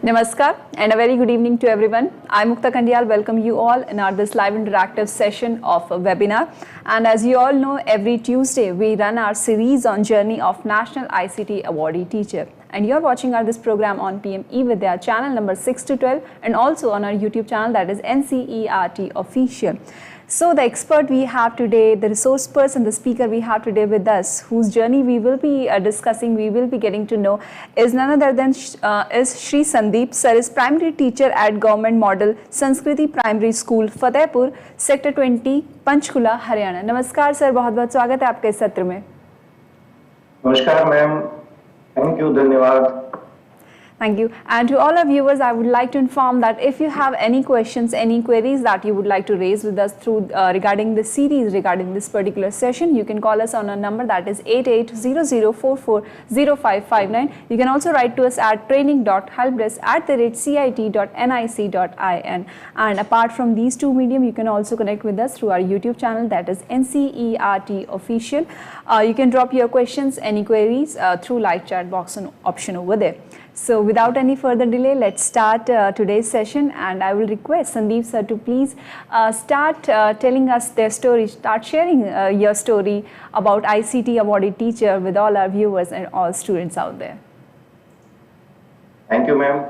Namaskar and a very good evening to everyone. I'm Mukta Kandial. Welcome you all in our this live interactive session of a webinar. And as you all know, every Tuesday we run our series on journey of National ICT Awardee Teacher. And you're watching our this program on PM eVidya channel number 6 to 12 and also on our YouTube channel, that is ncertofficial. So the expert we have today, the resource person, the speaker we have today with us, whose journey we will be discussing, we will be getting to know, is none other than is Shri Sandeep. Sir is primary teacher at Government Model Sanskriti Primary School, Fatehpur, Sector 20, Panchkula, Haryana. नमस्कार sir, बहुत बहुत स्वागत है आपके इस सत्र में. नमस्कार मैम, थैंक यू, धन्यवाद. Thank you. And to all our viewers, I would like to inform that if you have any questions, any queries that you would like to raise with us through regarding this series, regarding this particular session, you can call us on a number that is 8800440559. You can also write to us at training.helpdesk@cit.nic.in. And apart from these two medium, you can also connect with us through our YouTube channel, that is ncertofficial. You can drop your questions, any queries through live chat box option over there. So without any further delay, let's start today's session, and I will request Sandeep sir to please start telling us their story, start sharing your story about ICT Awardee Teacher with all our viewers and all students out there. Thank you ma'am.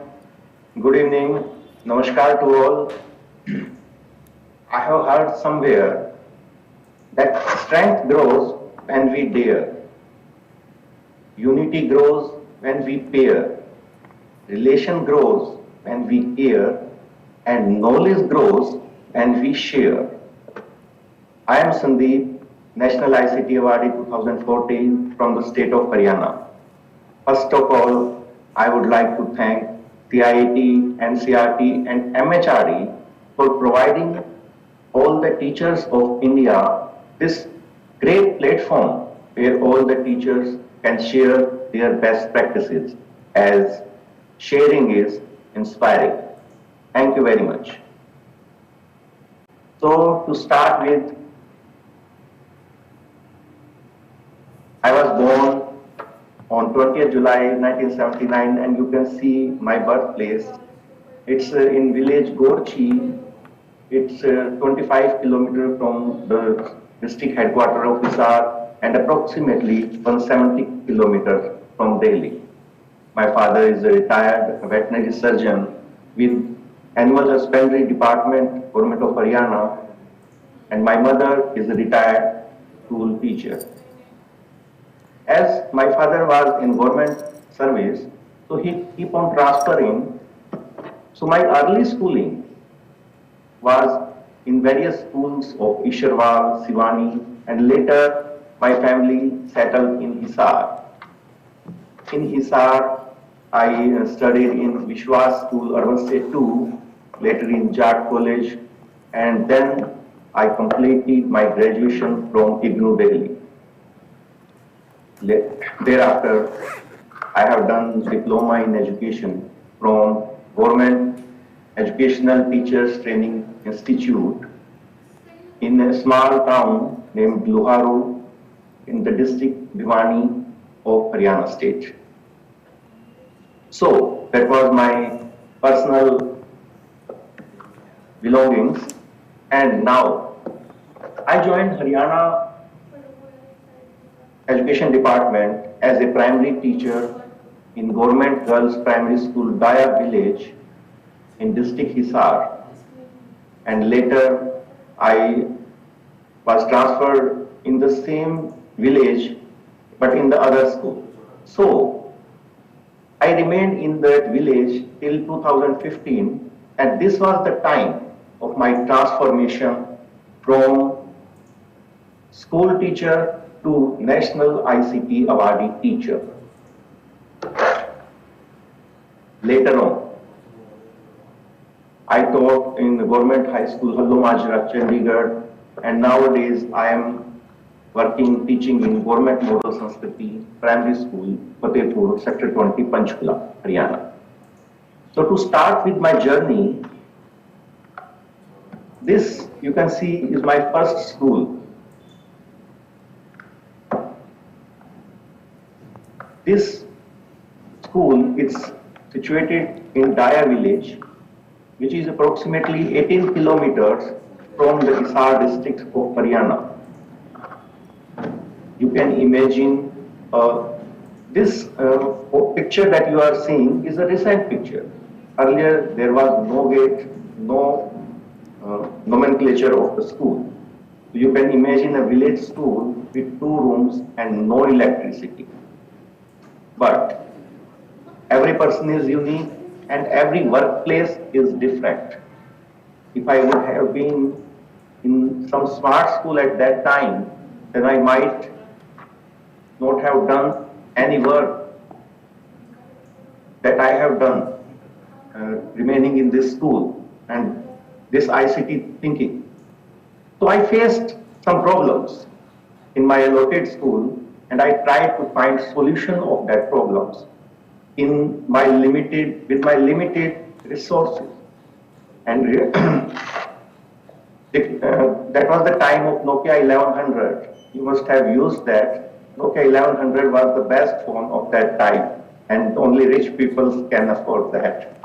Good evening. Namaskar to all. I have heard somewhere that strength grows when we dare, unity grows when we pair, relation grows when we care, and knowledge grows when we share. I am Sandeep, National ICT Awardee 2014 from the state of Haryana. First of all, I would like to thank CIT, NCERT and MHRD for providing all the teachers of India this great platform where all the teachers can share their best practices, as sharing is inspiring. Thank you very much. So to start with, I was born on 20th July 1979, and you can see my birthplace. It's in village Gorchi. It's 25 kilometers from the district headquarters of Hisar and approximately 170 kilometers from Delhi. My father is a retired veterinary surgeon with Animal Husbandry Department, Government of Haryana, and my mother is a retired school teacher. As my father was in government service, so he keep on transferring. So my early schooling was in various schools of Isharwal, Sivani, and later my family settled in Hisar. In Hisar, I studied in Vishwas School, Urban State 2, later in Jat College, and then I completed my graduation from IGNU Delhi. Thereafter, I have done diploma in education from Government Educational Teachers Training Institute in a small town named Luharu in the district Bhiwani of Haryana state. So that was my personal belongings, and now I joined Haryana Education Department as a primary teacher in Government Girls Primary School, Daya Village in district Hisar, and later I was transferred in the same village but in the other school. So I remained in that village till 2015, and this was the time of my transformation from school teacher to National ICT Awardee Teacher. Later on, I taught in the Government High School, Hallomajra, Chandigarh, and nowadays I am teaching in Government Model Sanskriti Primary School, Fatehpur, Sector 20, Panchkula, Haryana. So to start with my journey, this you can see is my first school. This school, it's situated in Daya village, which is approximately 18 kilometers from the Hisar district of Haryana. You can imagine this picture that you are seeing is a recent picture. Earlier, there was no gate, no nomenclature of the school. You can imagine a village school with 2 rooms and no electricity. But every person is unique and every workplace is different. If I would have been in some smart school at that time, then I might not have done any work that I have done remaining in this school and this ICT thinking. So I faced some problems in my allotted school and I tried to find solution of that problems with my limited resources. And that was the time of Nokia 1100. You must have used that. Nokia 1100 was the best phone of that time, and only rich people can afford that.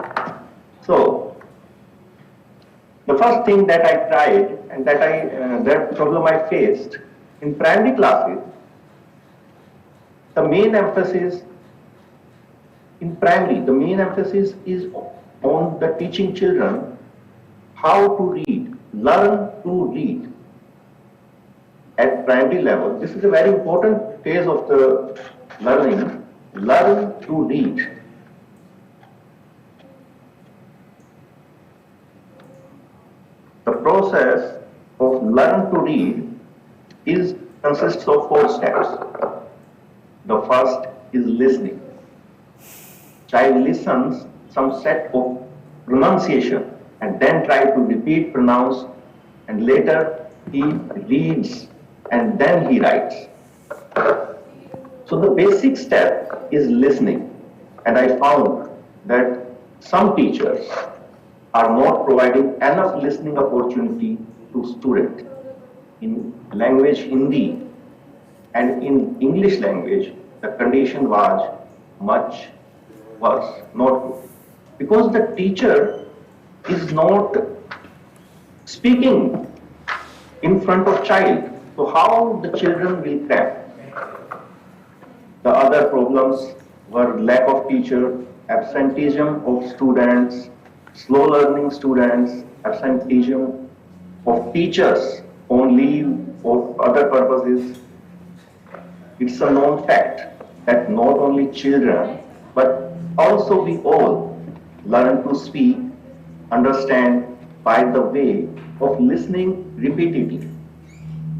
So, the first thing that I tried, and that problem I faced in primary classes, the main emphasis is on the teaching children how to read, learn to read. At primary level, this is a very important phase of the learning, learn to read. The process of learn to read consists of 4 steps. The first is listening. Child listens some set of pronunciation and then try to repeat, pronounce, and later he reads and then he writes. So the basic step is listening, and I found that some teachers are not providing enough listening opportunity to students. In language Hindi and in English language, the condition was much worse, not good. Because the teacher is not speaking in front of child. So how the children will grab? The other problems were lack of teacher, absenteeism of students, slow learning students, absenteeism of teachers on leave or other purposes. It's a known fact that not only children, but also we all learn to speak, understand by the way of listening repeatedly.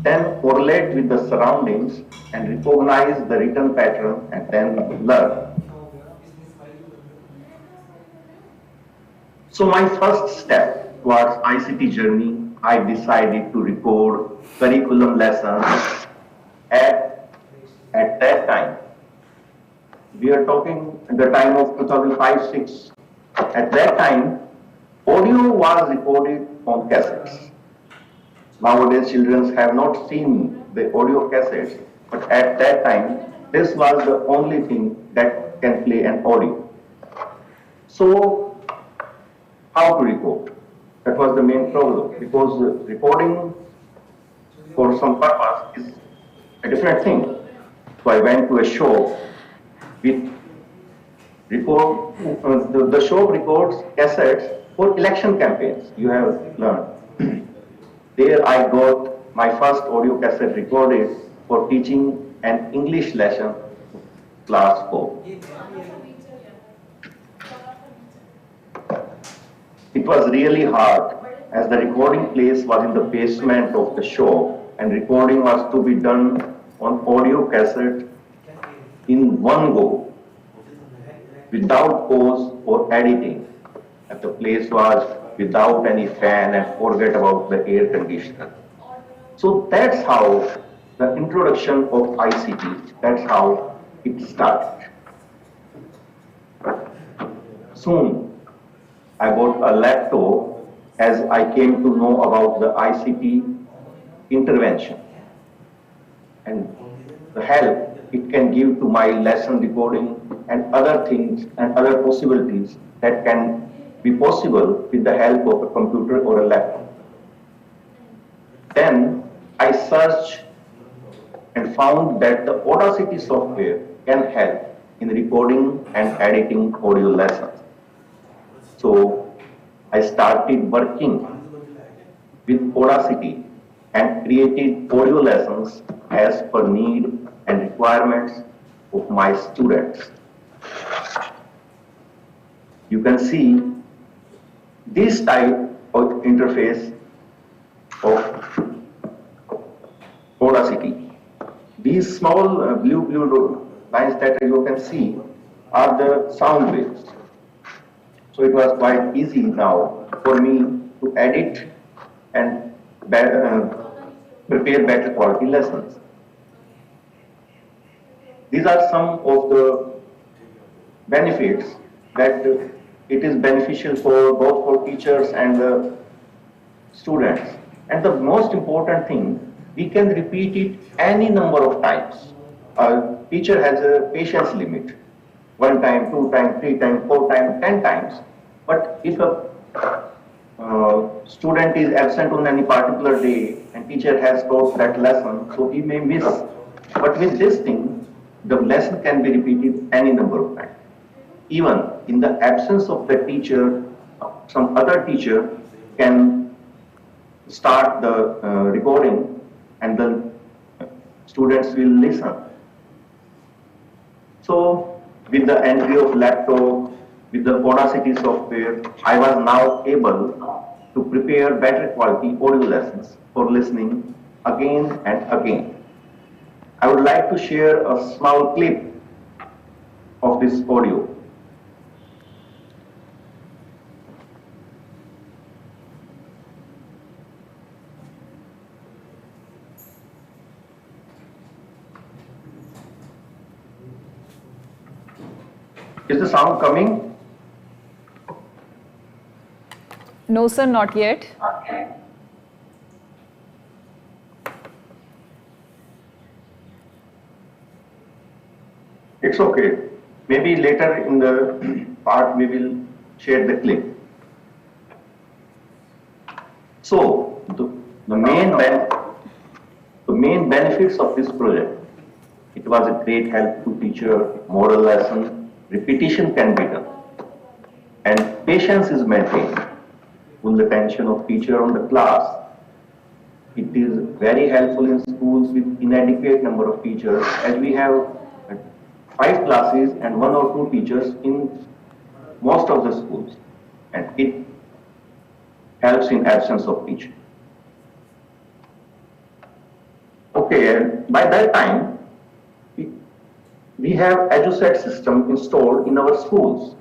Then correlate with the surroundings and recognize the written pattern and then learn. So my first step towards ICT journey, I decided to record curriculum lessons at that time. We are talking at the time of 2005-06. At that time, audio was recorded on cassettes. Nowadays, children have not seen the audio cassettes, but at that time, this was the only thing that can play an audio. So, how to record? That was the main problem, because recording for some purpose is a different thing. So I went to a shop with the shop records cassettes for election campaigns, you have learned. There I got my first audio cassette recorded for teaching an English lesson, class 4. It was really hard as the recording place was in the basement of the shop and recording was to be done on audio cassette in one go without pause or editing. And the place was without any fan and forget about the air conditioner. So that's how the introduction of ICT, that's how it started. Soon I bought a laptop as I came to know about the ICT intervention and the help it can give to my lesson recording and other things and other possibilities that can be possible with the help of a computer or a laptop. Then I searched and found that the Audacity software can help in recording and editing audio lessons. So I started working with Audacity and created audio lessons as per need and requirements of my students. You can see this type of interface of Audacity. These small blue lines that you can see are the sound waves. So it was quite easy now for me to edit and prepare better quality lessons. These are some of the benefits that it is beneficial for both for teachers and the students. And the most important thing, we can repeat it any number of times. A teacher has a patience limit. 1 time, 2 times, 3 times, 4 times, 10 times. But if a student is absent on any particular day and teacher has taught that lesson, so he may miss. But with this thing, the lesson can be repeated any number of times. Even in the absence of the teacher, some other teacher can start the recording and the students will listen. So with the entry of laptop, with the Audacity software, I was now able to prepare better quality audio lessons for listening again and again. I would like to share a small clip of this audio. Is the sound coming? No, sir, not yet. It's okay. Maybe later in the part we will share the clip. So the main benefits of this project, it was a great help to teacher, moral lesson, repetition can be done, and patience is maintained. Full attention of teacher on the class. It is very helpful in schools with inadequate number of teachers, as we have 5 classes and 1 or 2 teachers in most of the schools, and it helps in absence of teacher. Okay, and by that time, we have EduSet system installed in our schools.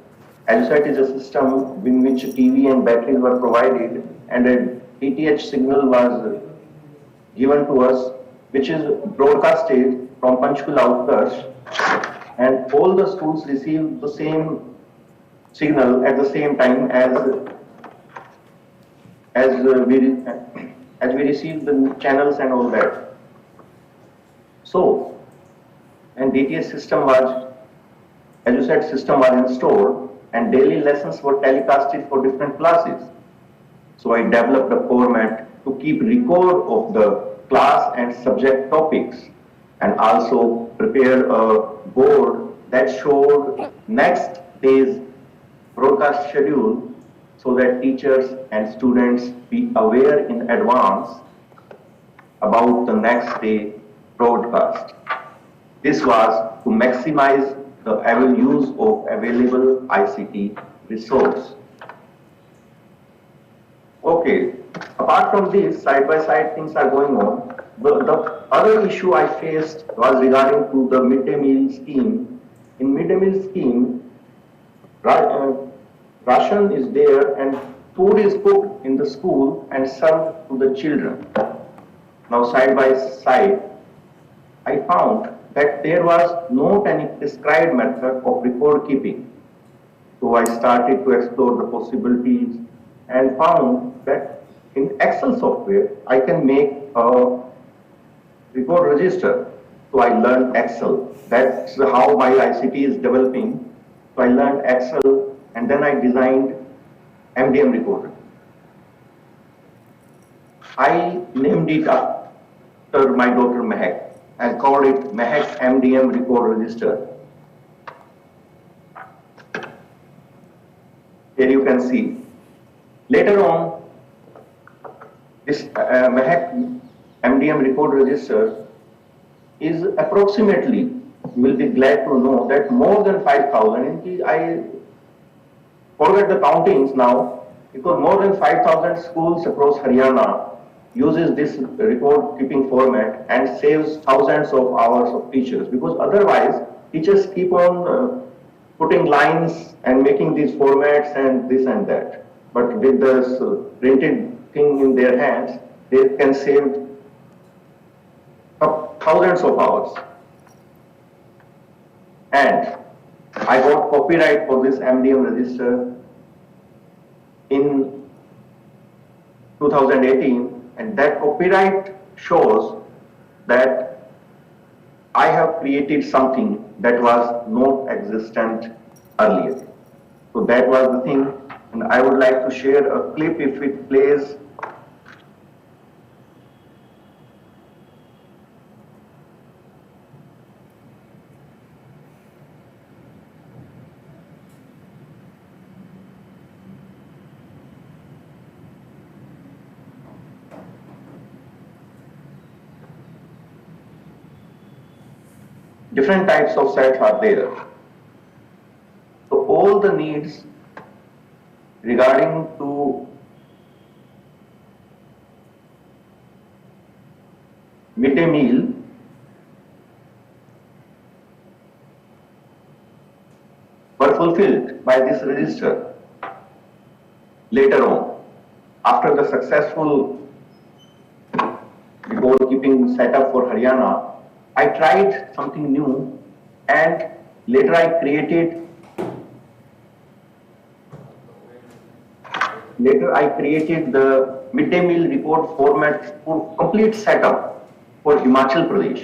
EduSet is a system in which TV and batteries were provided and a DTH signal was given to us, which is broadcasted from Panchkula Utkarsh, and all the schools receive the same signal at the same time as we receive the channels and all that. So, and DTH system was, EduSet system was installed, and daily lessons were telecasted for different classes. So I developed a format to keep record of the class and subject topics, and also prepare a board that showed next day's broadcast schedule so that teachers and students be aware in advance about the next day broadcast. This was to maximize the use of available ICT resource. Okay, apart from this, side-by-side things are going on. The other issue I faced was regarding to the midday meal scheme. In midday meal scheme, ration is there and food is cooked in the school and served to the children. Now side by side, I found that there was not any prescribed method of record keeping. So I started to explore the possibilities and found that in Excel software, I can make a record register So I learned Excel. That's how my ICT is developing. So I learned Excel and then I designed MDM recorder. I named it after my daughter Mehak and called it Mehak MDM record register. Here you can see. Later on, this Mehak MDM record register is approximately, you will be glad to know that more than 5,000, I forget the countings now, because more than 5,000 schools across Haryana uses this record keeping format and saves thousands of hours of teachers, because otherwise teachers keep on putting lines and making these formats and this and that. But with this printed thing in their hands, they can save thousands of hours. And I got copyright for this MDM register in 2018, and that copyright shows that I have created something that was not existent earlier. So that was the thing, and I would like to share a clip if it plays. Different types of sets are there. So all the needs regarding to midday meal were fulfilled by this register. Later on, after the successful record keeping setup for Haryana, I tried something new, and later I created the midday meal report format for complete setup for Himachal Pradesh,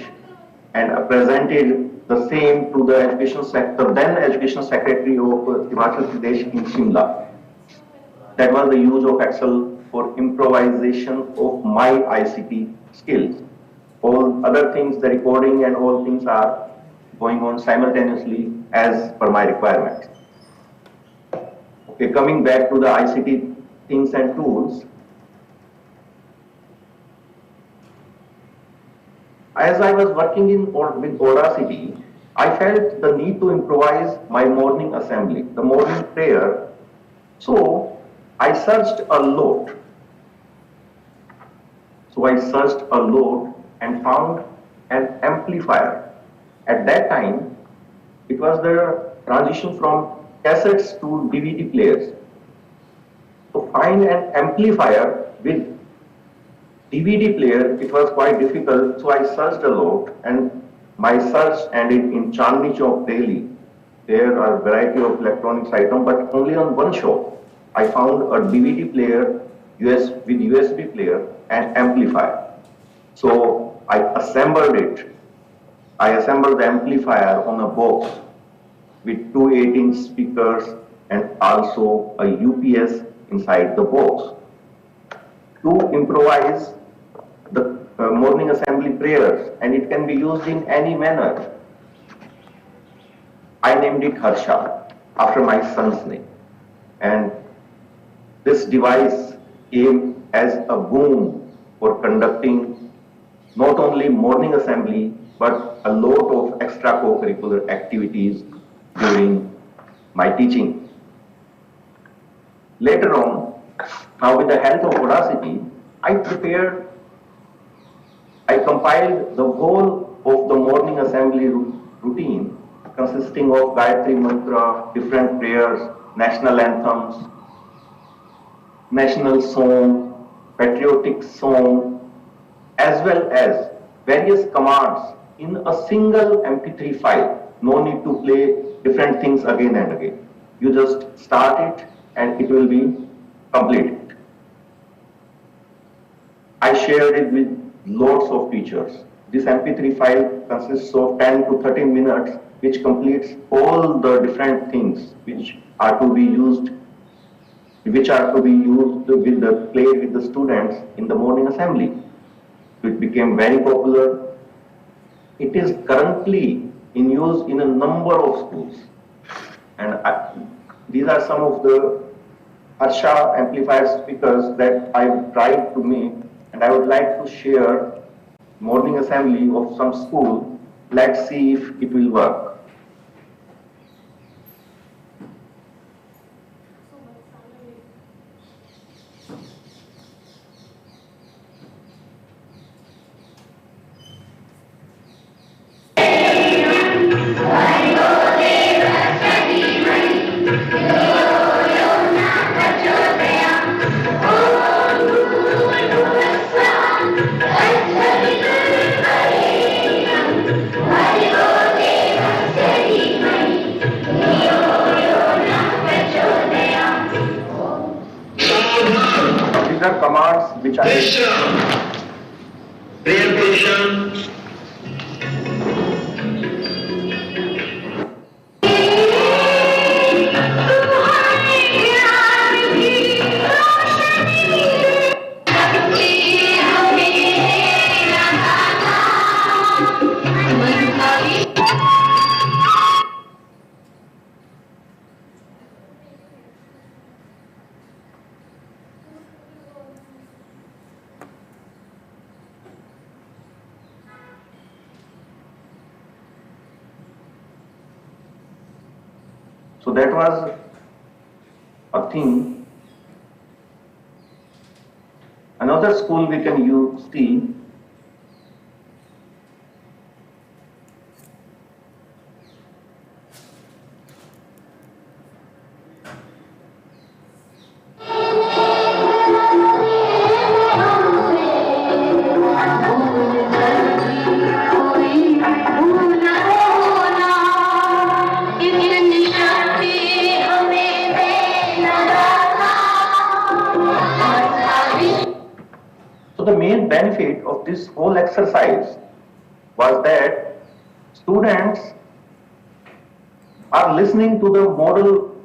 and I presented the same to the education sector, then education secretary of Himachal Pradesh in Shimla. That was the use of Excel for improvisation of my ICT skills. All other things, the recording and all things are going on simultaneously as per my requirements. Okay, coming back to the ICT things and tools. As I was working with Audacity, I felt the need to improvise my morning assembly, the morning prayer. So I searched a lot. And found an amplifier. At that time, it was the transition from cassettes to DVD players. To find an amplifier with DVD player, it was quite difficult, so I searched a lot, and my search ended in Chandni Chowk, Delhi. There are a variety of electronics items, but only on one shop, I found a DVD player with USB player and amplifier. So I assembled it. I assembled the amplifier on a box with two 8-inch speakers and also a UPS inside the box. To improvise the morning assembly prayers, and it can be used in any manner. I named it Harsha after my son's name. And this device came as a boon for conducting not only morning assembly, but a lot of extra co-curricular activities during my teaching. Later on, now with the help of Audacity, I compiled the whole of the morning assembly routine consisting of Gayatri Mantra, different prayers, national anthems, national song, patriotic song, as well as various commands in a single MP3 file. No need to play different things again and again. You just start it and it will be completed. I shared it with lots of teachers. This MP3 file consists of 10 to 13 minutes, which completes all the different things which are to be used with the played with the students in the morning assembly. It became very popular. It is currently in use in a number of schools, and these are some of the Harsha amplifier speakers that I tried to make, and I would like to share morning assembly of some school. Let's see if it will work. These are commands which are real position. So that was a thing. Another school we can see. So the main benefit of this whole exercise was that students are listening to the model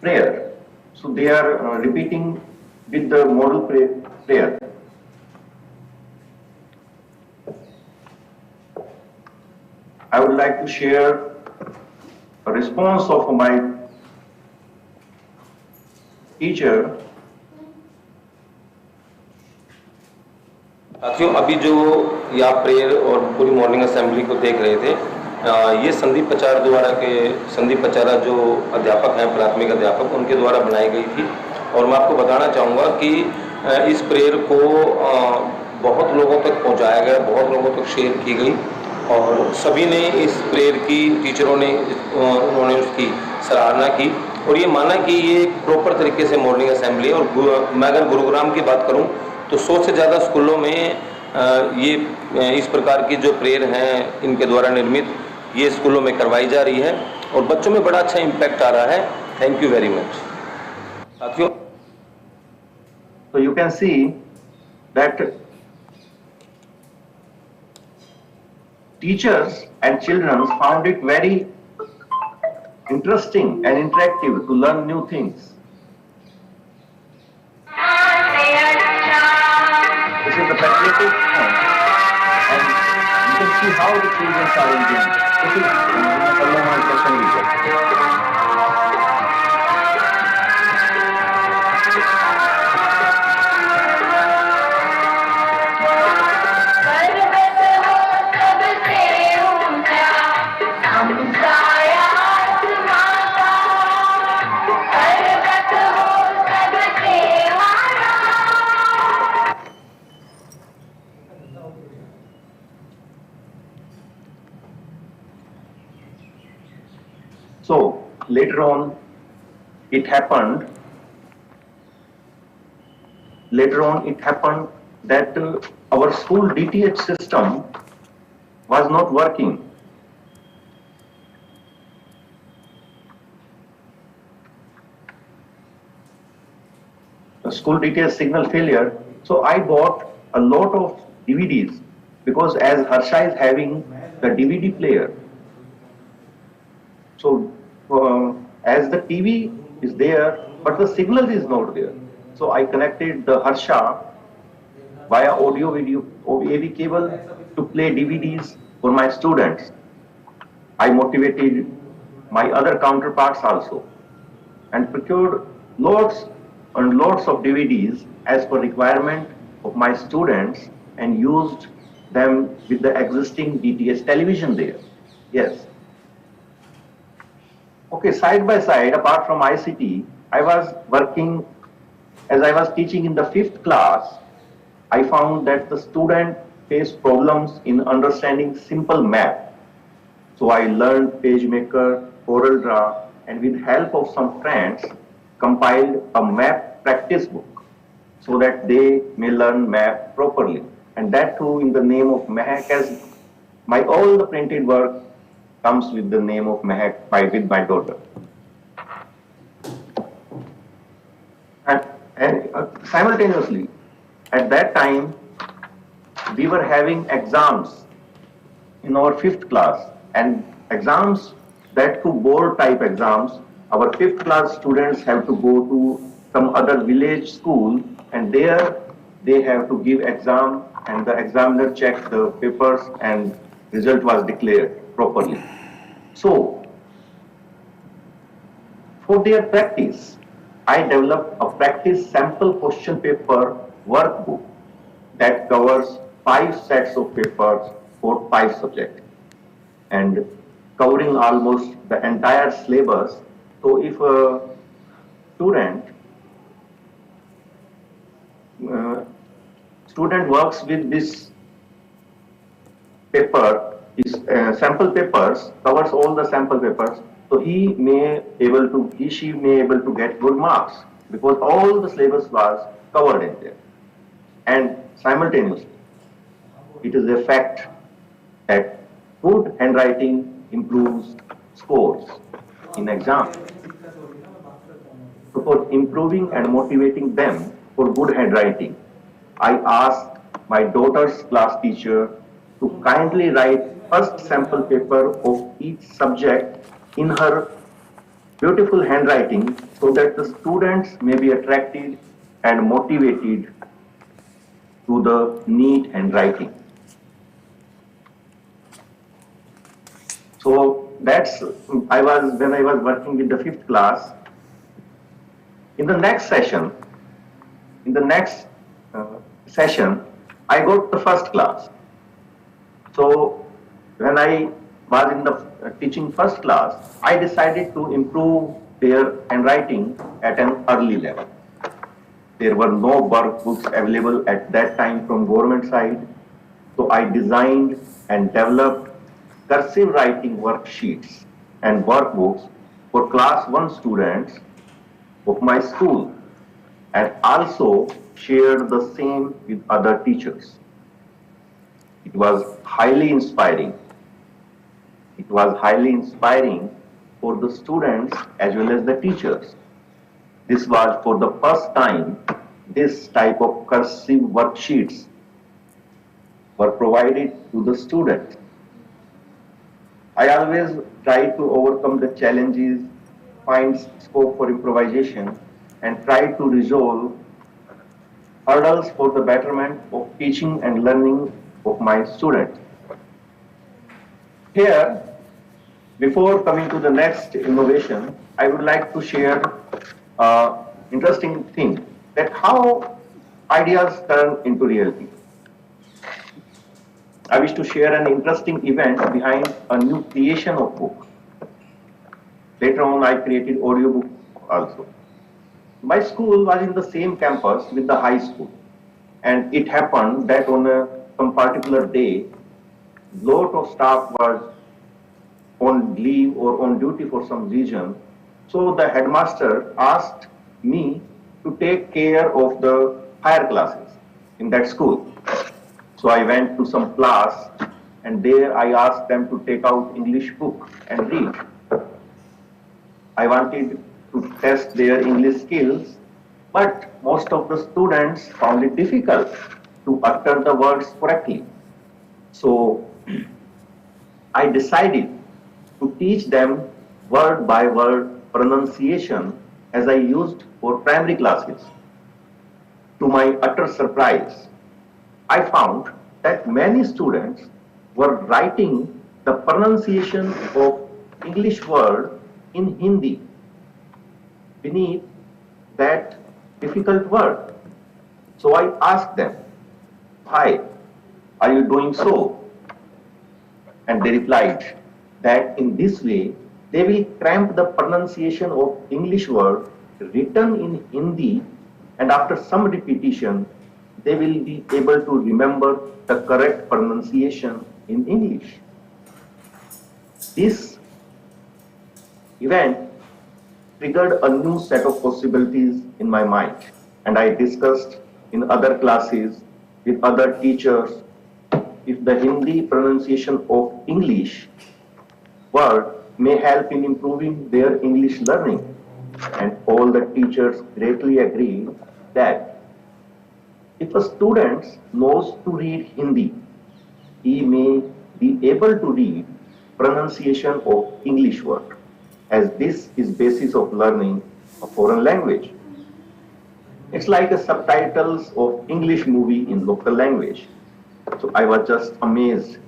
prayer. So they are repeating with the model prayer. I would like to share a response of my teacher. साथियों, अभी जो ये आप prayer और पूरी morning assembly को देख रहे थे, ये संदीप पचारा जो अध्यापक हैं, प्राथमिक अध्यापक, उनके द्वारा बनाई गई थी। और मैं आपको बताना चाहूँगा कि इस प्रेयर को बहुत लोगों तक पहुँचाया गया, बहुत लोगों तक शेयर की गई और सभी ने इस प्रेयर की, टीचरों ने उन्होंने उसकी सराहना की और ये माना कि ये प्रॉपर तरीके से मॉर्निंग असेंबली है। और मैं अगर गुरुग्राम की बात करूँ तो 100 से ज़्यादा स्कूलों में ये इस प्रकार की जो प्रेयर हैं इनके द्वारा निर्मित ये स्कूलों में करवाई जा रही है और बच्चों में बड़ा अच्छा इम्पैक्ट आ रहा है। थैंक यू वेरी मच साथियों। So you can see that teachers and children found it very interesting and interactive to learn new things. This is the patriotic song, and you can see how the children are enjoying. This is Parliament session result. So later on it happened that our school DTH system was not working. The school DTH signal failure. So I bought a lot of DVDs because as Harsha is having the DVD player, so as the TV is there, but the signal is not there. So I connected the Harsha via audio video AV cable to play DVDs for my students. I motivated my other counterparts also and procured lots and lots of DVDs as per requirement of my students and used them with the existing DTH television there. Yes. Okay, side by side, apart from ICT, I was working, as I was teaching in the 5th class, I found that the student faced problems in understanding simple math. So I learned PageMaker, CorelDRAW, and with help of some friends, compiled a math practice book so that they may learn math properly. And that too in the name of Mehak, as all the printed work comes with the name of Mehak with my daughter. And simultaneously, at that time, we were having exams in our 5th class, and exams, that too board type exams. Our 5th class students have to go to some other village school, and there they have to give exam, and the examiner checked the papers and result was declared properly. So, for their practice, I developed a practice sample question paper workbook that covers 5 sets of papers for 5 subjects and covering almost the entire syllabus. So if a student works with this paper, sample papers, covers all the sample papers, so she may able to get good marks because all the syllabus was covered in there. And simultaneously, it is a fact that good handwriting improves scores in exam. So for improving and motivating them for good handwriting, I asked my daughter's class teacher to kindly write first sample paper of each subject in her beautiful handwriting so that the students may be attracted and motivated to the neat handwriting. So that's when I was working with the 5th class. In the next session, I got the 1st class. So when I was in the teaching 1st class, I decided to improve their handwriting at an early level. There were no workbooks available at that time from government side. So I designed and developed cursive writing worksheets and workbooks for class 1 students of my school and also shared the same with other teachers. It was highly inspiring. It was highly inspiring for the students as well as the teachers. This was for the first time this type of cursive worksheets were provided to the students. I always try to overcome the challenges, find scope for improvisation, and try to resolve hurdles for the betterment of teaching and learning of my students. Here, before coming to the next innovation, I would like to share an interesting thing, that how ideas turn into reality. I wish to share an interesting event behind a new creation of book. Later on, I created audiobook also. My school was in the same campus with the high school, and it happened that on some particular day, lot of staff was on leave or on duty for some reason. So the headmaster asked me to take care of the higher classes in that school. So I went to some class, and there I asked them to take out English book and read. I wanted to test their English skills, but most of the students found it difficult to utter the words correctly. So I decided to teach them word by word pronunciation as I used for primary classes. To my utter surprise, I found that many students were writing the pronunciation of English word in Hindi beneath that difficult word. So I asked them, "Why are you doing so?" And they replied that in this way they will cramp the pronunciation of English word written in Hindi, and after some repetition they will be able to remember the correct pronunciation in English. This event triggered a new set of possibilities in my mind, and I discussed in other classes with other teachers if the Hindi pronunciation of English word may help in improving their English learning. And all the teachers greatly agreed that if a student knows to read Hindi, he may be able to read pronunciation of English word, as this is basis of learning a foreign language. It's like a subtitles of English movie in local language. So I was just amazed,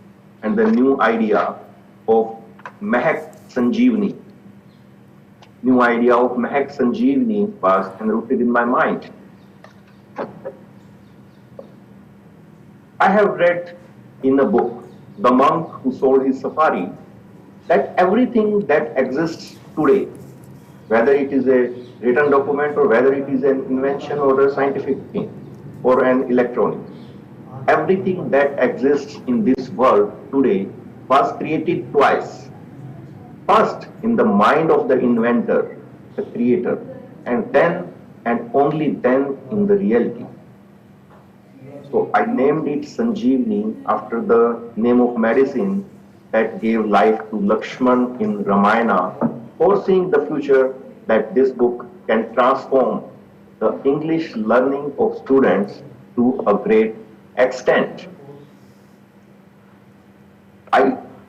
and the new idea of Mahak Sanjeevani. New idea of Mahak Sanjeevani was enrooted in my mind. I have read in a book, The Monk Who Sold His Safari, that everything that exists today, whether it is a written document or whether it is an invention or a scientific thing or an electronic, everything that exists in this world today was created twice. First in the mind of the inventor, the creator, and then and only then in the reality. So I named it Sanjeevani after the name of medicine that gave life to Lakshman in Ramayana, foreseeing the future that this book can transform the English learning of students to a great extent.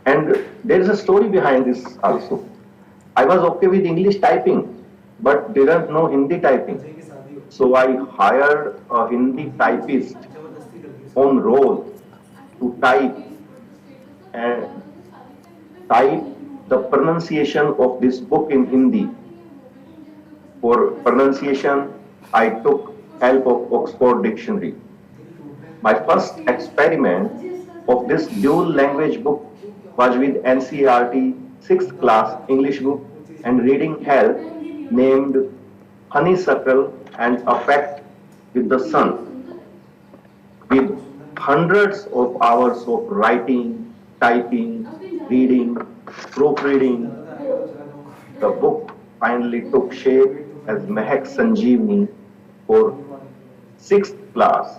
And there is a story behind this also. I was okay with English typing, but didn't know Hindi typing. So I hired a Hindi typist on roll to type the pronunciation of this book in Hindi. For pronunciation, I took help of Oxford Dictionary. My first experiment of this dual language book was with NCERT 6th class English book and reading help named Honeysuckle and Affect with the Sun. With hundreds of hours of writing, typing, reading, proofreading, the book finally took shape as Mahak Sanjeevani for 6th class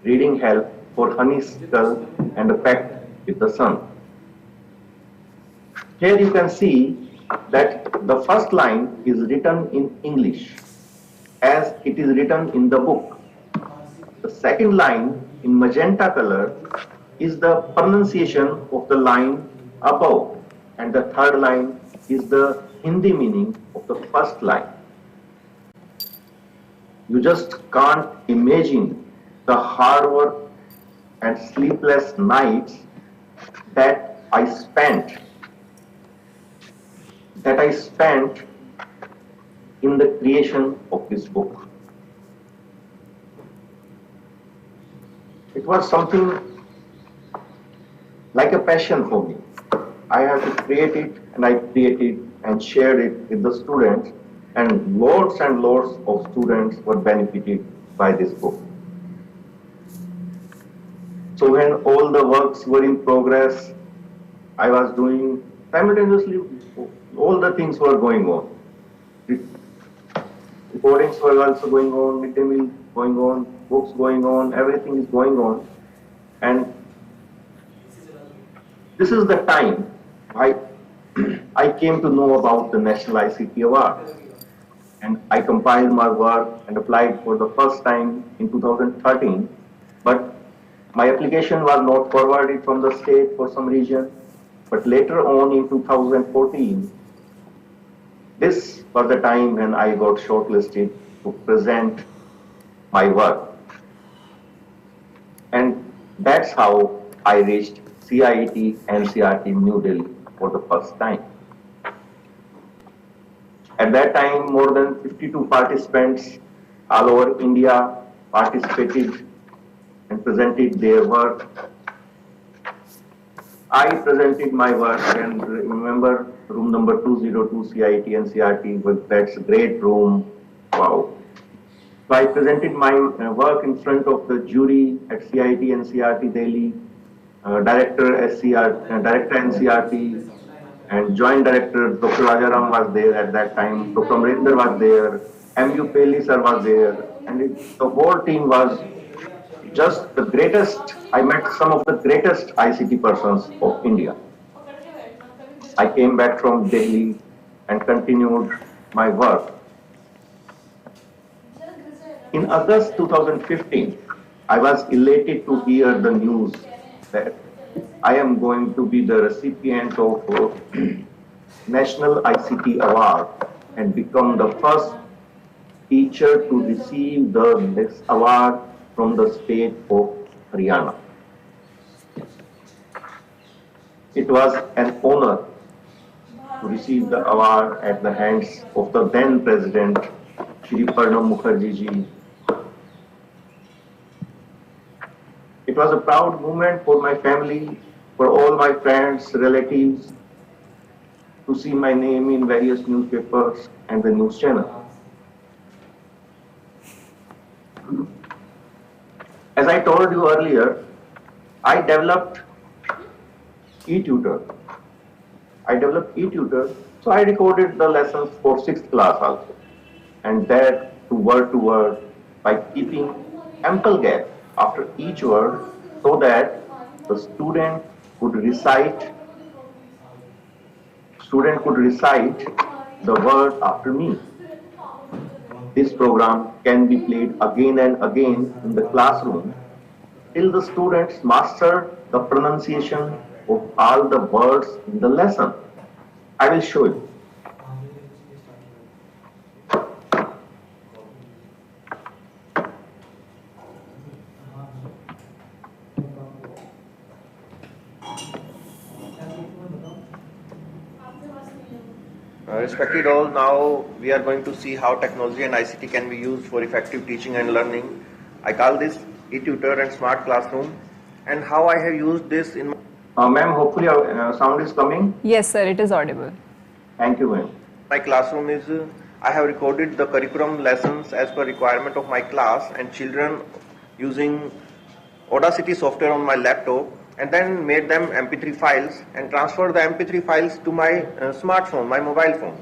reading help for Honeysuckle and Affect with the Sun. Here you can see that the first line is written in English as it is written in the book. The second line in magenta color is the pronunciation of the line above, and the third line is the Hindi meaning of the first line. You just can't imagine the hard work and sleepless nights that I spent in the creation of this book. It was something like a passion for me. I had to create it, and I created and shared it with the students, and lots of students were benefited by this book. So when all the works were in progress, I was doing simultaneously, all the things were going on. Recordings were also going on, midday meal going on, books going on, everything is going on. And this is the time I came to know about the National ICT Award. And I compiled my work and applied for the first time in 2013. But My application was not forwarded from the state for some reason, but later on in 2014, this was the time when I got shortlisted to present my work. And that's how I reached CIT NCERT New Delhi for the first time. At that time, more than 52 participants all over India participated and presented their work. I presented my work, and remember room number 202 CIT NCERT, that's a great room. Wow. So I presented my work in front of the jury at CIT NCERT Delhi, Director NCERT, and Joint Director Dr. Rajaram was there at that time, Dr. Amrinder was there, M.U. Peli sir was there, and the whole team was just the greatest. I met some of the greatest ICT persons of India. I came back from Delhi and continued my work. In August 2015, I was elated to hear the news that I am going to be the recipient of National ICT Award and become the first teacher to receive this award from the state of Haryana. It was an honor to receive the award at the hands of the then President, Shri Pranab Mukherjee ji. It was a proud moment for my family, for all my friends, relatives, to see my name in various newspapers and the news channel. As I told you earlier, I developed eTutor. So I recorded the lessons for 6th class also, and that to word by keeping ample gap after each word so that the student could recite the word after me. This program can be played again and again in the classroom till the students master the pronunciation of all the words in the lesson. I will show you. Respected all, now we are going to see how technology and ICT can be used for effective teaching and learning. I call this eTutor and Smart Classroom, and how I have used this in Ma'am, hopefully our sound is coming. Yes, sir, it is audible. Thank you, ma'am. my classroom is I have recorded the curriculum lessons as per requirement of my class and children using Audacity software on my laptop, and then made them MP3 files and transferred the MP3 files to my smartphone, my mobile phone.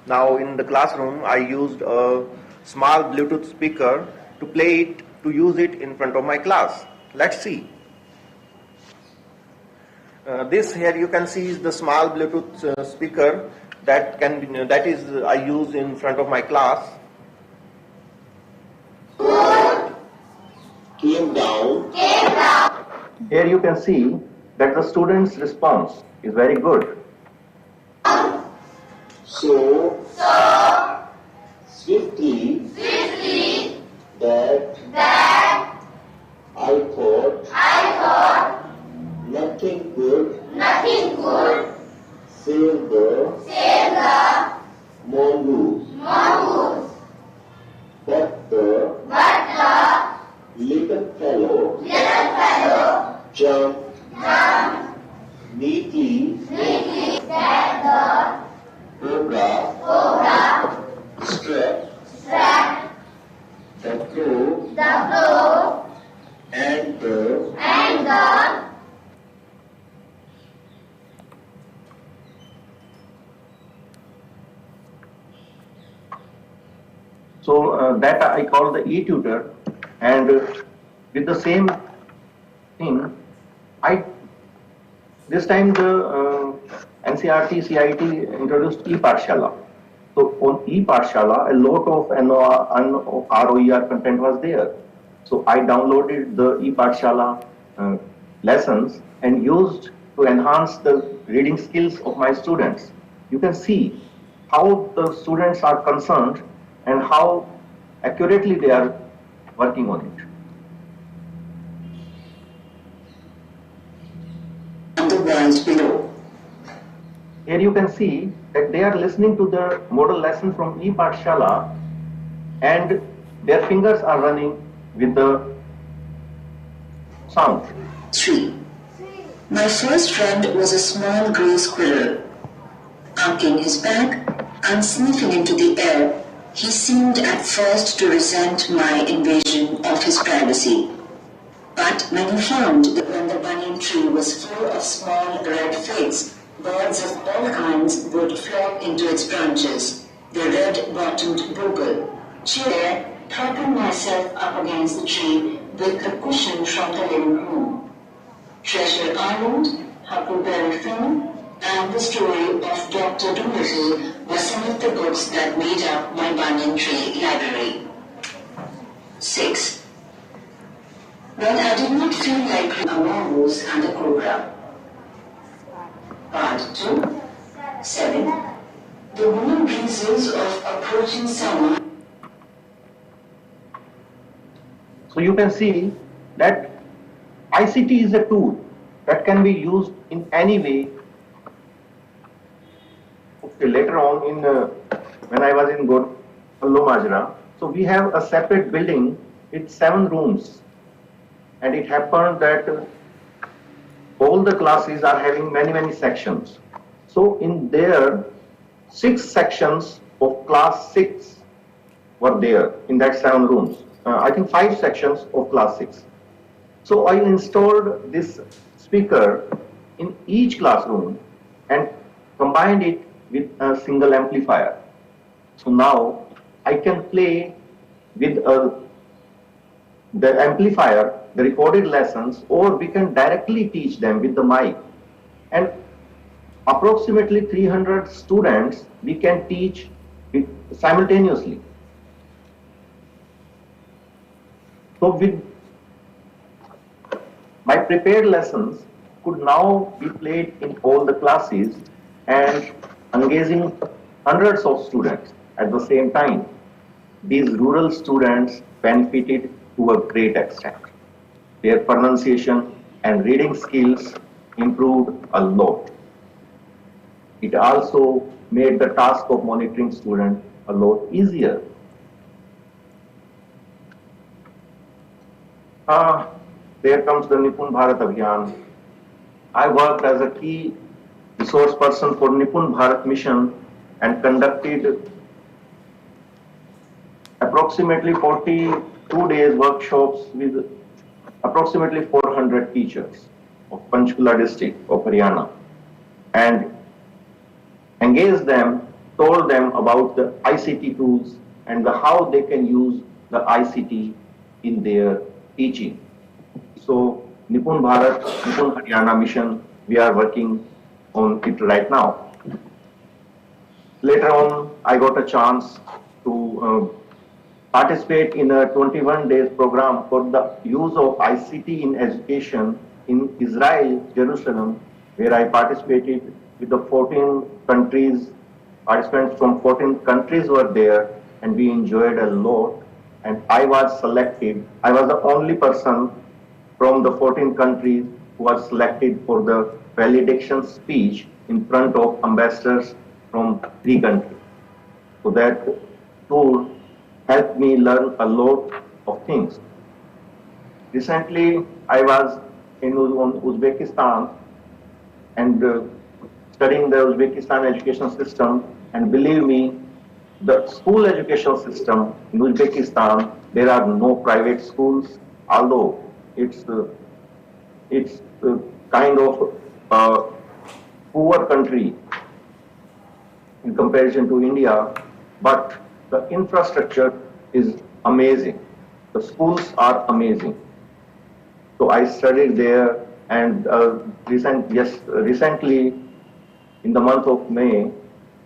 Now in the classroom I used a small Bluetooth speaker to play it, to use it in front of my class. Let's see. This here you can see is the small Bluetooth speaker that I use in front of my class. Came down. Here you can see that the student's response is very good. So swiftly, that I thought nothing could save the mongoose. But the little fellow jumped neatly that the cobra strapped the crow and the So that I call the e-tutor, and with the same thing, this time the NCERT CIT introduced e-Pathshala. So on e-Pathshala, a lot of ROER content was there. So I downloaded the e-Pathshala lessons and used to enhance the reading skills of my students. You can see how the students are concerned and how accurately they are working on it. And the world below. Here you can see that they are listening to the model lesson from ePathshala and their fingers are running with the sound. 3. My first friend was a small grey squirrel. Arcing his back and sniffing into the air, he seemed at first to resent my invasion of his privacy. But when he found that when the banyan tree was full of small red figs, birds of all kinds would flock into its branches, the red-bottomed boogle, chair, propping myself up against the tree with a cushion from the living room. Treasure Island, Huckleberry Finn, and the story of Dr. Dolittle were some of the books that made up my banyan tree library. 6. When I did not feel like reading a mongoose and a cobra. Part 2. 7. The warm breezes of approaching summer. So you can see that ICT is a tool that can be used in any way. Okay, later on when I was in Majra, so we have a separate building with 7 rooms, and it happened that all the classes are having many sections. So in there, 6 sections of class 6 were there in that 7 rooms. I think 5 sections of class 6. So I installed this speaker in each classroom and combined it with a single amplifier. So now I can play with the amplifier, the recorded lessons, or we can directly teach them with the mic. And approximately 300 students we can teach simultaneously. So with my prepared lessons could now be played in all the classes and engaging hundreds of students at the same time. These rural students benefited to a great extent. Their pronunciation and reading skills improved a lot. It also made the task of monitoring students a lot easier. There comes the Nipun Bharat Abhiyan. I worked as a key resource person for Nipun Bharat mission and conducted approximately 42 days workshops with approximately 400 teachers of Panchkula district of Haryana, and engaged them, told them about the ICT tools and how they can use the ICT in their teaching. So Nipun Bharat, Nipun Haryana mission, we are working on it right now. Later on, I got a chance to participate in a 21 days program for the use of ICT in education in Israel, Jerusalem, where I participated with the 14 countries. Participants from 14 countries were there, and we enjoyed a lot. And I was selected. I was the only person from the 14 countries who was selected for the valediction speech in front of ambassadors from 3 countries. So that tool helped me learn a lot of things. Recently, I was in Uzbekistan and studying the Uzbekistan education system, and believe me, the school education system in Uzbekistan, there are no private schools, although it's kind of a poor country in comparison to India, but the infrastructure is amazing. The schools are amazing. So I studied there, and recently in the month of May,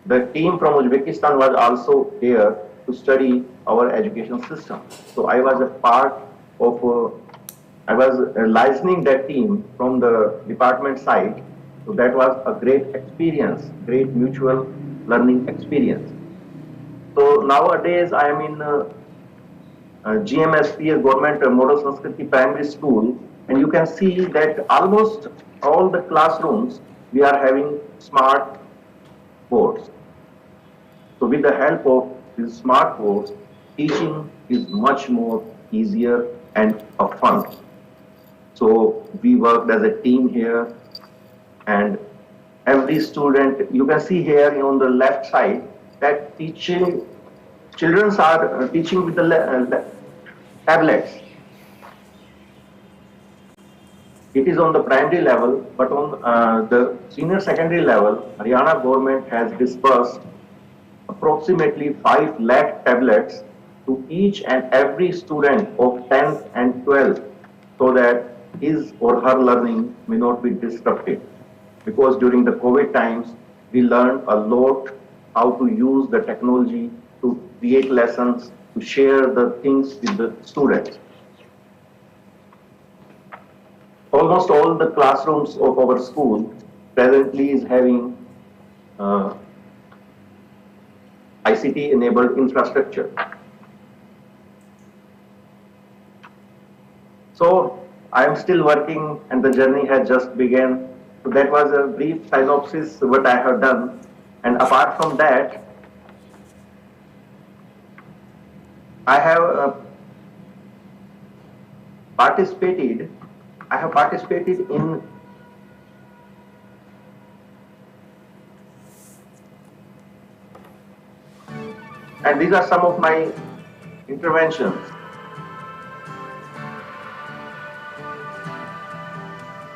the team from Uzbekistan was also here to study our education system. So I was a part of I was licensing that team from the department side. So that was a great experience, great mutual learning experience. So nowadays I am in GMSP, Government Model Sanskriti Primary School, and you can see that almost all the classrooms we are having smart boards. So with the help of these smart boards, teaching is much more easier and fun. So we worked as a team here, and every student, you can see here on the left side that children are teaching with the tablets. It is on the primary level, but on the senior secondary level, Haryana government has disbursed approximately 5 lakh tablets to each and every student of 10th and 12th, so that his or her learning may not be disrupted. Because during the COVID times, we learned a lot how to use the technology to create lessons, to share the things with the students. Almost all the classrooms of our school presently is having ICT enabled infrastructure. So I am still working and the journey has just begun. So that was a brief synopsis what I have done. And apart from that, I have participated in and these are some of my interventions.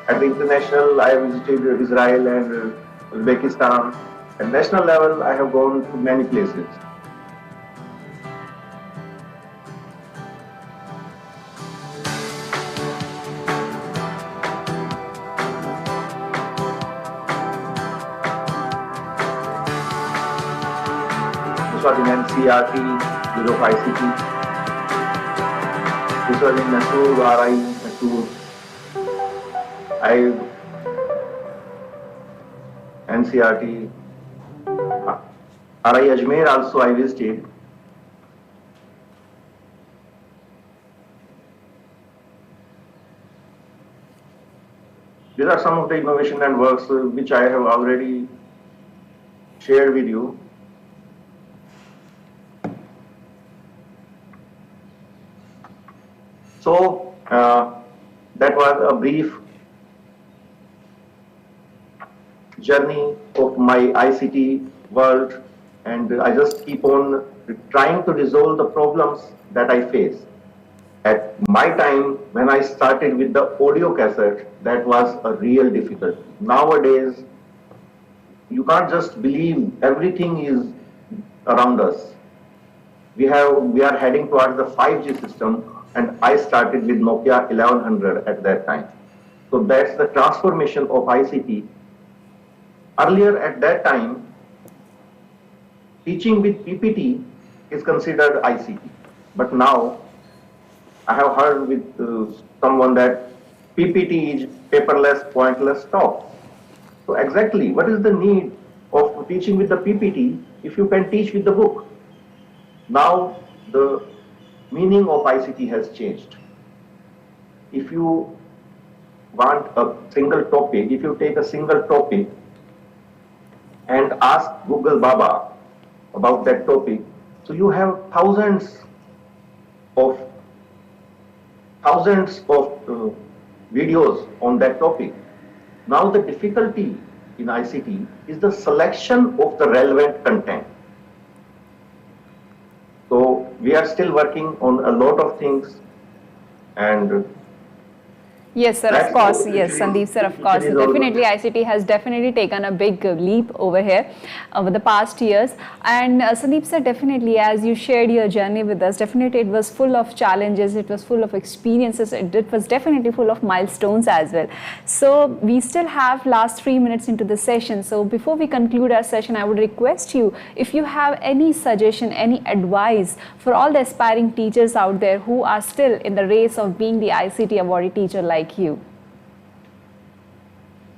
At the international, I have visited Israel and Uzbekistan. At national level, I have gone to many places. This was in NCRT, Bureau of ICT. This was in Nassur, RI, Nassur. NCRT, RI Ajmer also I visited. These are some of the innovation and works which I have already shared with you. So that was a brief journey of my ICT world, and I just keep on trying to resolve the problems that I face. At my time, when I started with the audio cassette, that was a real difficulty. Nowadays, you can't just believe everything is around us. We are heading towards the 5G system, and I started with Nokia 1100 at that time. So that's the transformation of ICT. Earlier at that time, teaching with PPT is considered ICT. But now, I have heard with someone that PPT is paperless, pointless talk. So exactly, what is the need of teaching with the PPT if you can teach with the book? Now, the meaning of ICT has changed. If you want a single topic, if you take a single topic and ask Google Baba about that topic, so you have thousands of videos on that topic. Now the difficulty in ICT is the selection of the relevant content. So we are still working on a lot of things, and Yes, sir, of That's course. how Yes, Sandeep, sir, of course. it is all Definitely, about. ICT has definitely taken a big leap over here over the past years. And Sandeep, sir, definitely, as you shared your journey with us, definitely it was full of challenges, it was full of experiences, it was definitely full of milestones as well. So, we still have last 3 minutes into the session. So, before we conclude our session, I would request you, if you have any suggestion, any advice for all the aspiring teachers out there who are still in the race of being the ICT awardee teacher like you.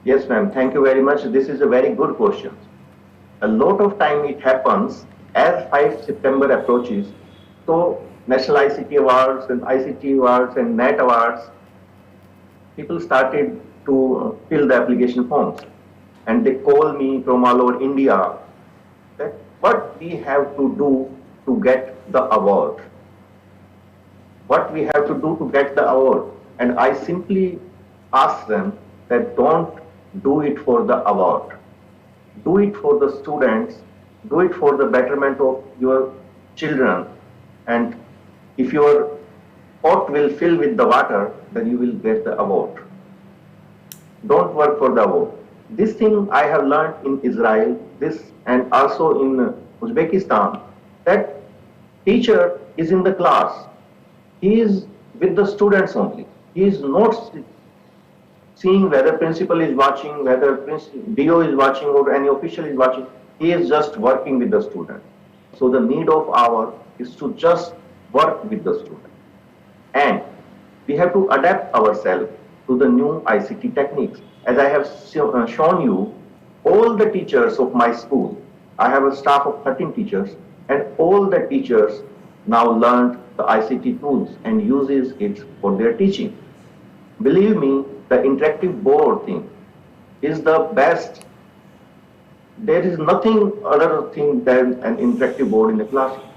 Yes, ma'am. Thank you very much. This is a very good question. A lot of time it happens as 5 September approaches. So National ICT Awards and ICT Awards and NET Awards, people started to fill the application forms. And they call me from all over India that what we have to do to get the award. What we have to do to get the award. And I simply ask them that don't do it for the award. Do it for the students. Do it for the betterment of your children. And if your pot will fill with the water, then you will get the award. Don't work for the award. This thing I have learned in Israel, and also in Uzbekistan, that teacher is in the class. He is with the students only. He is not seeing whether principal is watching, whether DO is watching or any official is watching. He is just working with the student. So the need of hour is to just work with the student. And we have to adapt ourselves to the new ICT techniques. As I have shown you, all the teachers of my school, I have a staff of 13 teachers, and all the teachers now learned the ICT tools and uses it for their teaching. Believe me, the interactive board thing is the best. There is nothing other thing than an interactive board in the classroom.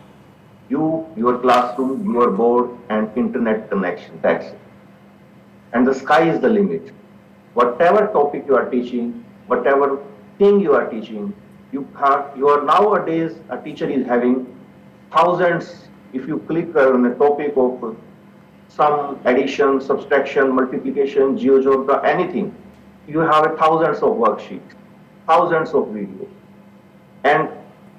You, your classroom, your board, and internet connection, that's it. And the sky is the limit. Whatever topic you are teaching, whatever thing you are teaching, you are nowadays, a teacher is having thousands. If you click on a topic of some addition, subtraction, multiplication, GeoGebra, anything, you have thousands of worksheets, thousands of videos. And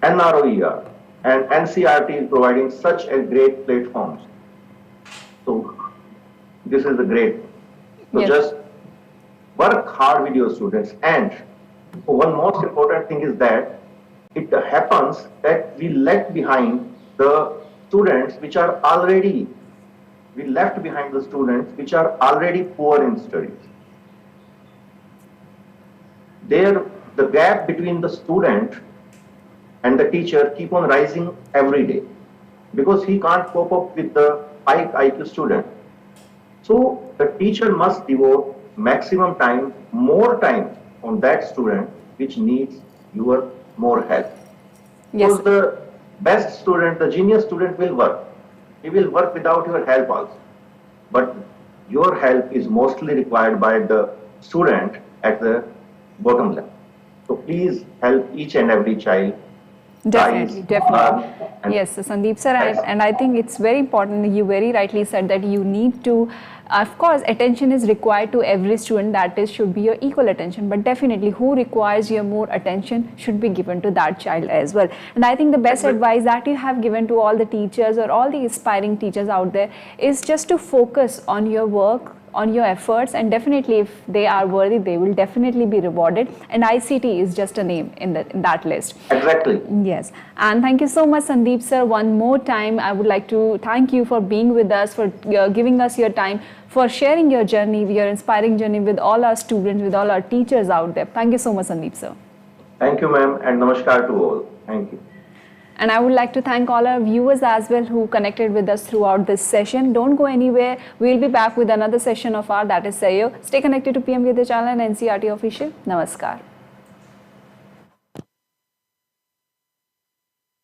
NROER and NCRT is providing such a great platforms. So this is the great. So Yes. just work hard with your students. And one most important thing is that it happens that we left behind the students which are already, poor in studies. There, the gap between the student and the teacher keep on rising every day because he can't cope up with the high IQ student. So the teacher must devote maximum time, more time on that student which needs your more help. Yes. Because the best student, the genius student will work. He will work without your help also. But your help is mostly required by the student at the bottom level. So please help each and every child. Definitely, Guys, definitely. and Yes, Sandeep sir, and I think it's very important. You very rightly said that you need to, of course, attention is required to every student. That is, should be your equal attention. But definitely, who requires your more attention should be given to that child as well. And I think the best advice that you have given to all the teachers or all the aspiring teachers out there is just to focus on your work, on your efforts, and definitely if they are worthy, they will definitely be rewarded. And ICT is just a name in that list. Exactly. Yes, and thank you so much, Sandeep sir. One more time, I would like to thank you for being with us, for giving us your time, for sharing your journey, your inspiring journey with all our students, with all our teachers out there. Thank you so much, Sandeep sir. Thank you, ma'am, and namaskar to all. Thank you. And I would like to thank all our viewers as well who connected with us throughout this session. Don't go anywhere. We'll be back with another session of our That is Sayo. Stay connected to PM Vidya channel and NCRT Official. Namaskar.